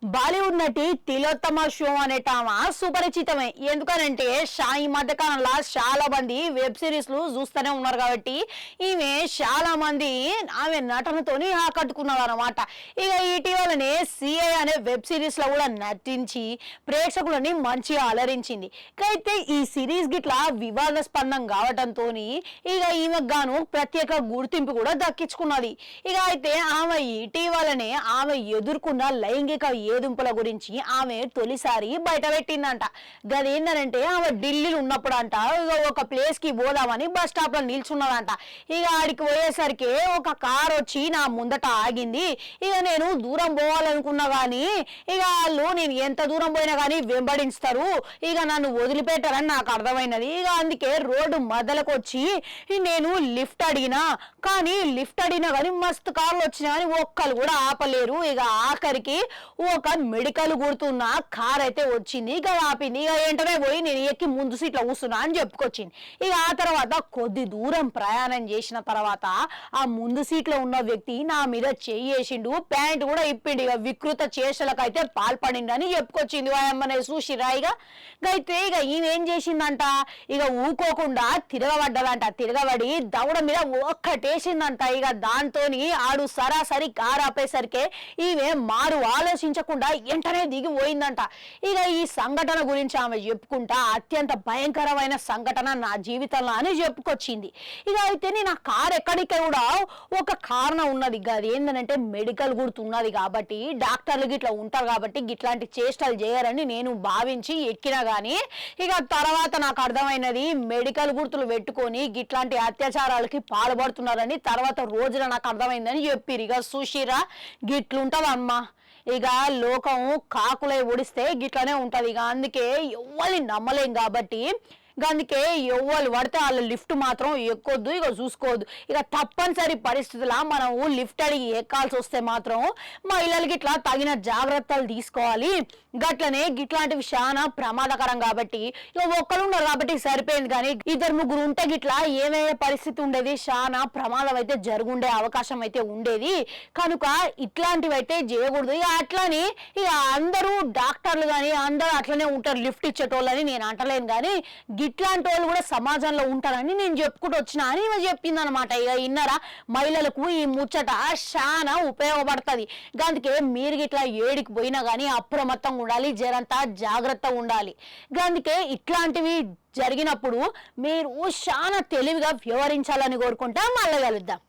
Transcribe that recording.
బాలీవుడ్ నటి తిలోత్తమ షో అనేటామా సుపరిచితమే. ఎందుకనంటే ఈ మధ్య కాలంలో చాలా మంది వెబ్ సిరీస్లు చూస్తూనే ఉన్నారు కాబట్టి ఈమె చాలా మంది ఆమె నటనతోని ఆకట్టుకున్నారు అనమాట. ఇక ఇటీవలనే సిఐ అనే వెబ్ సిరీస్ లో కూడా నటించి ప్రేక్షకులని మంచిగా అలరించింది. అయితే ఈ సిరీస్ గిట్లా వివాదాస్పందం కావడంతో ఇక ఈమెకు గాను ప్రత్యేక గుర్తింపు కూడా దక్కించుకున్నది. ఇక అయితే ఆమె ఇటీవలనే ఆమె ఎదుర్కొన్న లైంగిక ఏదుంపుల గురించి ఆమె తొలిసారి బయటపెట్టిందంట. గదేంటంటే ఆమె ఢిల్లీలో ఉన్నప్పుడు అంట ఇక ఒక ప్లేస్ కి పోదామని బస్ స్టాప్ లో నిల్చున్నదంట. ఇక ఆడికి పోయేసరికి ఒక కార్ వచ్చి నా ముందట ఆగింది. ఇక నేను దూరం పోవాలనుకున్నా కానీ ఇక వాళ్ళు నేను ఎంత దూరం పోయినా కానీ వెంబడిస్తారు, ఇక నన్ను వదిలిపెట్టారని నాకు అర్థమైనది. ఇక అందుకే రోడ్డు మధ్యలోకి వచ్చి నేను లిఫ్ట్ అడిగినా కానీ మస్తు కార్లు వచ్చినా కానీ ఒక్కరు కూడా ఆపలేరు. ఇక ఆఖరికి ఒక మెడికల్ గుర్తున్న కార్ అయితే వచ్చింది. ఇక ఆపింది. ఇక వెంటనే పోయి నేను ఎక్కి ముందు సీట్లో కూర్చున్నా అని చెప్పుకొచ్చింది. ఇక ఆ తర్వాత కొద్ది దూరం ప్రయాణం చేసిన తర్వాత ఆ ముందు సీట్లో ఉన్న వ్యక్తి నా మీద చెయ్యేసిండు, ప్యాంట్ కూడా ఇప్పిండు. ఇక వికృత చేష్టలకు అయితే పాల్పడిండు అని చెప్పుకొచ్చింది. వాయమ్మనే చూసిరా. అయితే ఇక ఈమెం చేసిందంట, ఇక ఊకోకుండా తిరగబడ్డదంట. తిరగబడి దవడ మీద ఒక్కటేసిందంట. ఇక దాంతోని ఆడు సరాసరి కారు ఆపేసరికి ఈమె మారు ఆలోచించకుండా వెంటనే దిగిపోయిందంట. ఇక ఈ సంఘటన గురించి ఆమె చెప్పుకుంటా అత్యంత భయంకరమైన సంఘటన నా జీవితంలో అని చెప్పుకొచ్చింది. ఇక అయితే నా కారు ఎక్కడికి కూడా ఒక కారణం ఉన్నది. అది ఏంటంటే మెడికల్ గుర్తు ఉన్నది కాబట్టి డాక్టర్లు గిట్లా ఉంటారు కాబట్టి గిట్లాంటి చేష్టలు చేయరని నేను భావించి ఎక్కినా గానీ ఇక తర్వాత నాకు అర్థమైనది మెడికల్ గుర్తులు పెట్టుకొని గిట్లాంటి అత్యాచారాలకి పాల్పడుతున్నారని తర్వాత రోజున నాకు అర్థమైందని చెప్పిరు. ఇక సుషిరా గిట్లుంటది అమ్మా. ఇక లోకం కాకులై ఒడిస్తే గిట్లనే ఉంటది. ఇక అందుకే ఎవరిని నమ్మలేం కాబట్టి అందుకే ఎవరు పడితే వాళ్ళ లిఫ్ట్ మాత్రం ఎక్కొద్దు, ఇక చూసుకోవద్దు. ఇక తప్పనిసరి పరిస్థితుల్లో మనం లిఫ్ట్ అడిగి ఎక్కాల్సి వస్తే మాత్రం మహిళలకి ఇట్లా తగిన జాగ్రత్తలు తీసుకోవాలి. గట్లనే గిట్లాంటివి చాలా ప్రమాదకరం కాబట్టి ఇక ఒక్కరు ఉన్నారు కాబట్టి సరిపోయింది, కానీ ఇద్దరు ముగ్గురు ఉంటే గిట్లా ఏమయ్యే పరిస్థితి ఉండేది, చాలా ప్రమాదం అయితే జరుగుండే అవకాశం అయితే ఉండేది. కనుక ఇట్లాంటివి అయితే చేయకూడదు. ఇక అట్లని ఇక అందరూ డాక్టర్లు కానీ అందరూ అట్లనే ఉంటారు లిఫ్ట్ ఇచ్చేటోళ్ళని నేను అంటలేను, కానీ ఇట్లాంటి వాళ్ళు కూడా సమాజంలో ఉంటారని నేను చెప్పుకుంటూ వచ్చిన అని చెప్పింది అనమాట. ఇక ఇన్నరా మహిళలకు ఈ ముచ్చట చాలా ఉపయోగపడుతుంది. అందుకే మీరు ఇట్లా ఏడికి పోయినా కానీ అప్రమత్తంగా ఉండాలి, జరంతా జాగ్రత్తగా ఉండాలి. అందుకే ఇట్లాంటివి జరిగినప్పుడు మీరు చాలా తెలివిగా వ్యవహరించాలని కోరుకుంటా. మళ్ళీ కలుద్దాం.